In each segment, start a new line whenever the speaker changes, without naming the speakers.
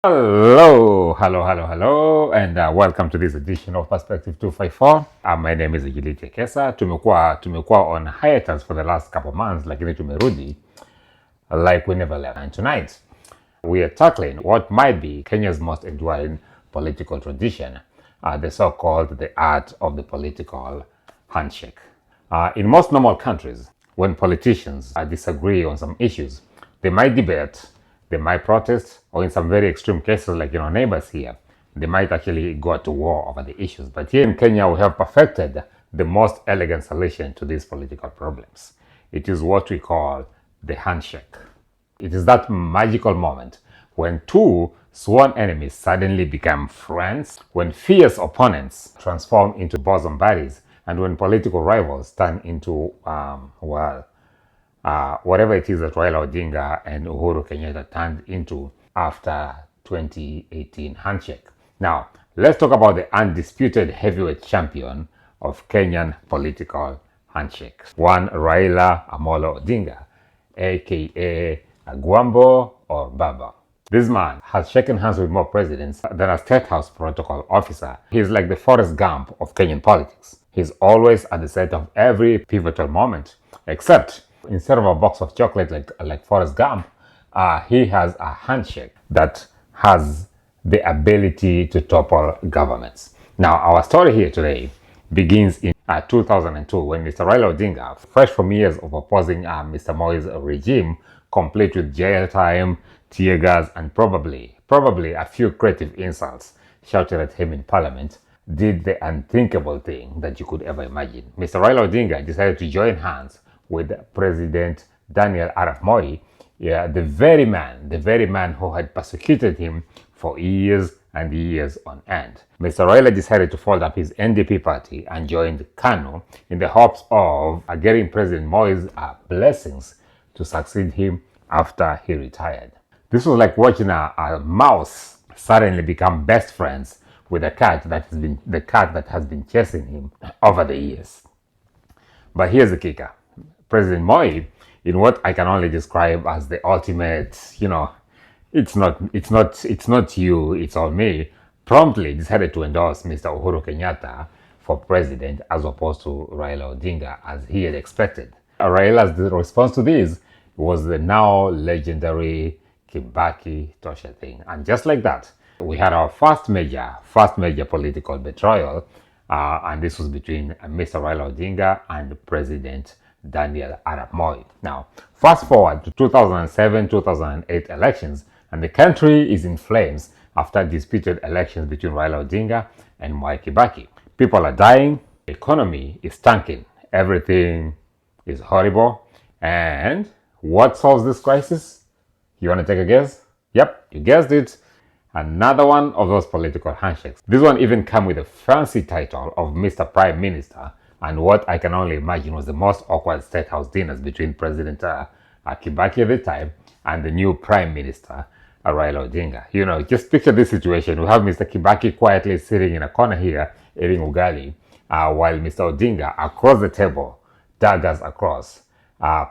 Hello, and welcome to this edition of Perspective 254. My name is Riggy G. Tumekuwa on hiatus for the last couple months, lakini tumerudi like we never left. And tonight, we are tackling what might be Kenya's most enduring political tradition, the so-called the art of the political handshake. In most normal countries, when politicians disagree on some issues, they might debate, they might protest, or in some very extreme cases like neighbors here, they might actually go to war over the issues. But here in Kenya, we have perfected the most elegant solution to these political problems. It is what we call the handshake. It is that magical moment when two sworn enemies suddenly become friends, when fierce opponents transform into bosom buddies, and when political rivals turn into, whatever it is that Raila Odinga and Uhuru Kenyatta turned into after 2018 handshake. Now, let's talk about the undisputed heavyweight champion of Kenyan political handshakes. One Raila Amolo Odinga, aka Agwambo or Baba. This man has shaken hands with more presidents than a State House protocol officer. He's like the Forrest Gump of Kenyan politics. He's always at the center of every pivotal moment, except instead of a box of chocolate like Forrest Gump, he has a handshake that has the ability to topple governments. Now, our story here today begins in 2002 when Mr. Raila Odinga, fresh from years of opposing Mr. Moi's regime, complete with jail time, tear gas, and probably a few creative insults shouted at him in parliament, did the unthinkable thing that you could ever imagine. Mr. Raila Odinga decided to join hands with President Daniel Arap Moi, the very man who had persecuted him for years and years on end. Mr. Raila decided to fold up his NDP party and joined KANU in the hopes of getting President Moi's blessings to succeed him after he retired. This was like watching a mouse suddenly become best friends with the cat that has been chasing him over the years. But here's the kicker. President Moi, in what I can only describe as the ultimate, it's not you, it's all me, promptly decided to endorse Mr. Uhuru Kenyatta for president as opposed to Raila Odinga as he had expected. Raila's response to this was the now legendary Kibaki Tosha thing. And just like that, we had our first major political betrayal, and this was between Mr. Raila Odinga and President Daniel Arap Moi. Now, fast forward to 2007-2008 elections, and the country is in flames after disputed elections between Raila Odinga and Mwai Kibaki. People are dying, the economy is tanking, everything is horrible, and what solves this crisis? You want to take a guess? Yep, you guessed it. Another one of those political handshakes. This one even came with a fancy title of Mr. Prime Minister, and what I can only imagine was the most awkward State House dinners between President Kibaki at the time and the new Prime Minister, Raila Odinga. Just picture this situation. We have Mr. Kibaki quietly sitting in a corner here eating ugali, while Mr. Odinga across the table, daggers across,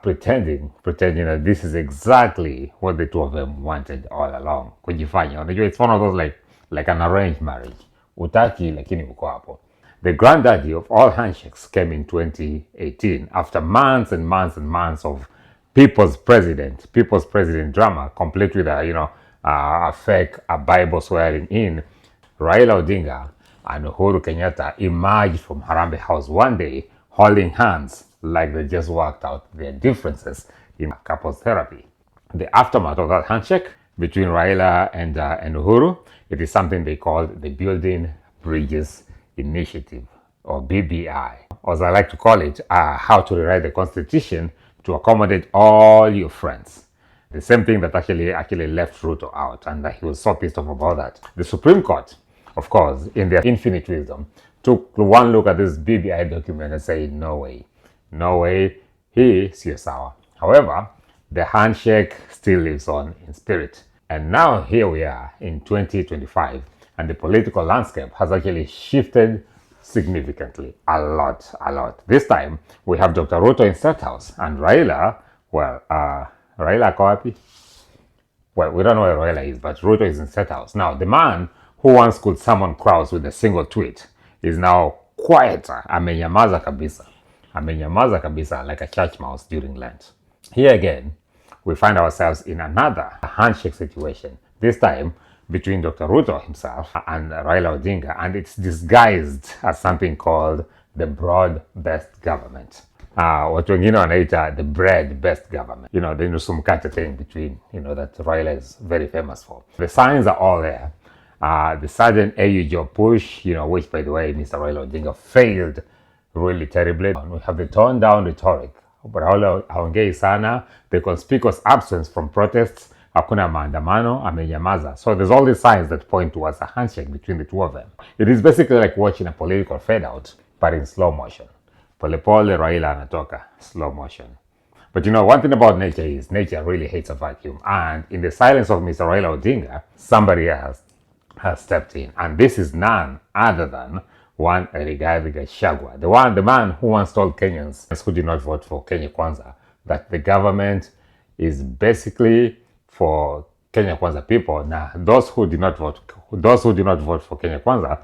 pretending that this is exactly what the two of them wanted all along. Kujifanya. It's one of those like an arranged marriage. Utaki lakini uko hapo. The granddaddy of all handshakes came in 2018 after months and months of people's president drama, complete with a fake Bible swearing in. Raila Odinga and Uhuru Kenyatta emerged from Harambee House one day holding hands like they just worked out their differences in couples therapy. The aftermath of that handshake between Raila and Uhuru, it is something they called the Building Bridges Initiative, or BBI, or as I like to call it, how to rewrite the constitution to accommodate all your friends. The same thing that actually left Ruto out, and he was so pissed off about that. The Supreme Court, of course, in their infinite wisdom, took one look at this BBI document and said, no way, he is sawa. However, the handshake still lives on in spirit. And now here we are in 2025, and the political landscape has actually shifted significantly, a lot. This time, we have Dr. Ruto in State House, and Raila, Raila ako wapi? Well, we don't know where Raila is, but Ruto is in State House. Now, the man who once could summon crowds with a single tweet is now quieter. Amenyamaza kabisa. Amenyamaza kabisa like a church mouse during Lent. Here again, we find ourselves in another handshake situation, this time between Dr. Ruto himself and Raila Odinga, and it's disguised as something called the broad-based government. Watu wengine wanaita the bread-based government. You know, the nusumkate thing between, that Raila is very famous for. The signs are all there. The sudden AU job push, which, by the way, Mr. Raila Odinga failed really terribly. We have the toned down rhetoric. Raila haongei sana, the conspicuous absence from protests, hakuna maandamano, amenyamaza. So there's all these signs that point towards a handshake between the two of them. It is basically like watching a political fade out, but in slow motion. Polepole Raila anatoka, slow motion. But one thing about nature is nature really hates a vacuum. And in the silence of Mr. Raila Odinga, somebody else has stepped in. And this is none other than one Rigathi Gachagua, the man who once told Kenyans who did not vote for Kenya Kwanza that the government is basically for Kenya Kwanza people. Now, those who did not vote for Kenya Kwanza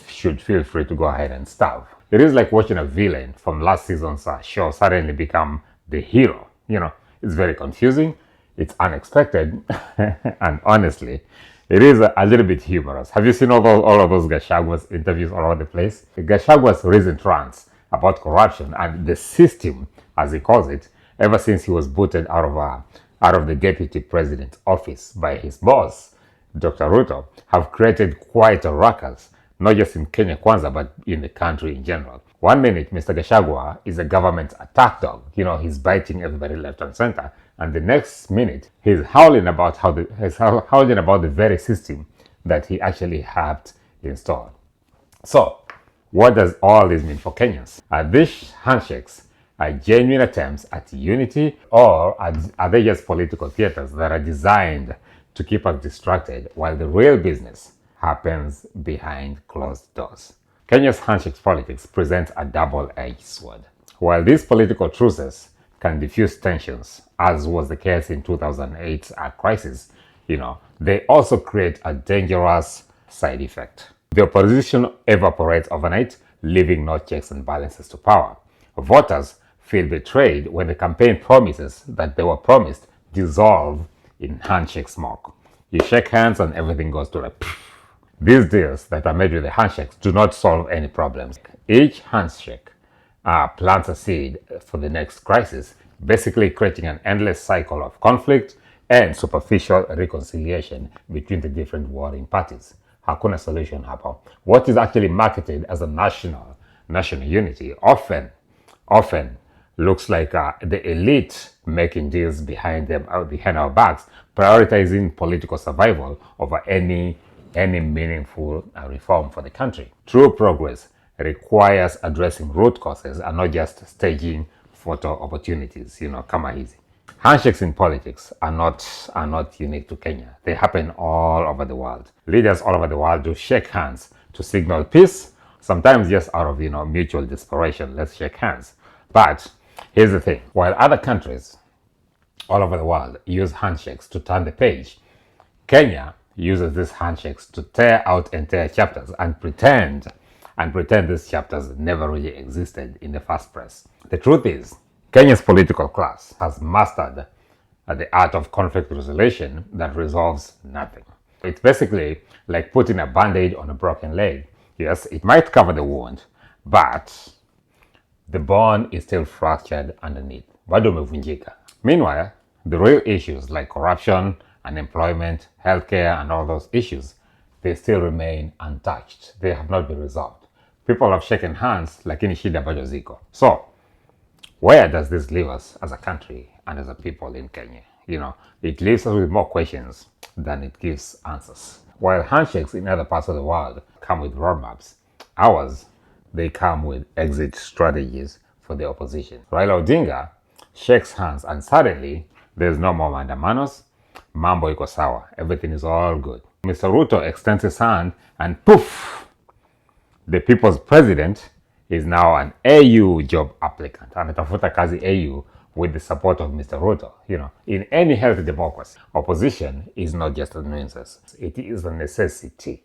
should feel free to go ahead and starve. It is like watching a villain from last season's show suddenly become the hero. It's very confusing, it's unexpected, and honestly, it is a little bit humorous. Have you seen all of those Gachagua's interviews all over the place? Gachagua's recent rants about corruption and the system, as he calls it, ever since he was booted out of the deputy president's office by his boss, Dr. Ruto, have created quite a ruckus, not just in Kenya Kwanza, but in the country in general. One minute, Mr. Gachagua is a government attack dog. He's biting everybody left and center. And the next minute, he's howling about the very system that he actually helped install. So, what does all this mean for Kenyans? Are these handshakes genuine attempts at unity, or are they just political theaters that are designed to keep us distracted while the real business happens behind closed doors? Kenya's handshakes politics presents a double-edged sword. While these political truces can diffuse tensions, as was the case in 2008 crisis, they also create a dangerous side effect. The opposition evaporates overnight, leaving no checks and balances to power. Voters feel betrayed when the campaign promises that they were promised dissolve in handshake smoke. You shake hands and everything goes to like pfft. These deals that are made with the handshakes do not solve any problems. Each handshake plants a seed for the next crisis, basically creating an endless cycle of conflict and superficial reconciliation between the different warring parties. Hakuna solution hapa. What is actually marketed as a national unity often looks like the elite making deals behind our backs, prioritizing political survival over any meaningful reform for the country. True progress requires addressing root causes and not just staging photo opportunities, kama hizi. Handshakes in politics are not unique to Kenya. They happen all over the world. Leaders all over the world do shake hands to signal peace, sometimes just out of mutual desperation. Let's shake hands. But here's the thing. While other countries all over the world use handshakes to turn the page, Kenya uses these handshakes to tear out entire chapters and pretend these chapters never really existed in the first place. The truth is, Kenya's political class has mastered the art of conflict resolution that resolves nothing. It's basically like putting a band-aid on a broken leg. Yes, it might cover the wound, but the bone is still fractured underneath. Bado umevunjika. Meanwhile, the real issues like corruption, unemployment, healthcare, and all those issues, they still remain untouched. They have not been resolved. People have shaken hands, lakini shida bado ziko. So, where does this leave us as a country and as a people in Kenya? It leaves us with more questions than it gives answers. While handshakes in other parts of the world come with roadmaps, ours, they come with exit strategies for the opposition. Raila Odinga shakes hands and suddenly there's no more mandamanos, mambo iko sawa, everything is all good. Mr. Ruto extends his hand and poof, the people's president is now an AU job applicant. Ametafuta kazi AU with the support of Mr. Ruto. In any healthy democracy, opposition is not just a nuisance. It is a necessity.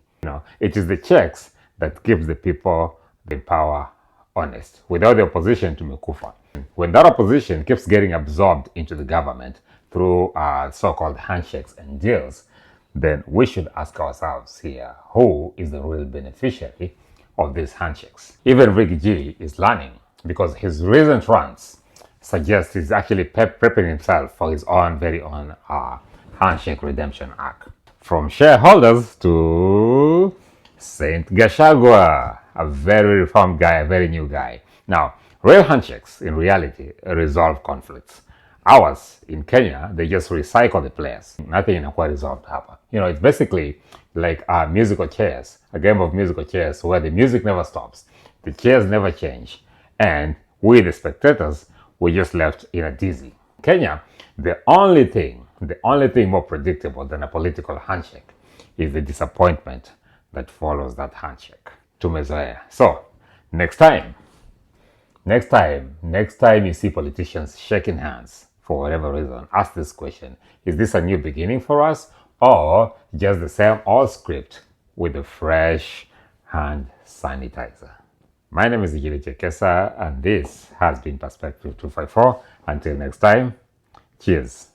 It is the checks that keeps the people the power honest. Without the opposition, tumekufa. When that opposition keeps getting absorbed into the government through so-called handshakes and deals, then we should ask ourselves here, who is the real beneficiary of these handshakes? Even Riggy G is learning, because his recent runs suggest he's actually prepping himself for his own very own handshake redemption arc. From shareholders to Saint Gashagwa, a very reformed guy, a very new guy. Now, real handshakes in reality resolve conflicts. Ours in Kenya, they just recycle the players. Nothing in quite resolved happen. It's basically like musical chairs, a game of musical chairs where the music never stops, the chairs never change, and we, the spectators, we're just left in a dizzy. Kenya, the only thing more predictable than a political handshake is the disappointment that follows that handshake. Tumezoea. So, next time you see politicians shaking hands for whatever reason, ask this question: is this a new beginning for us, or just the same old script with a fresh hand sanitizer? My name is Riggy G, and this has been Perspective 254. Until next time, cheers.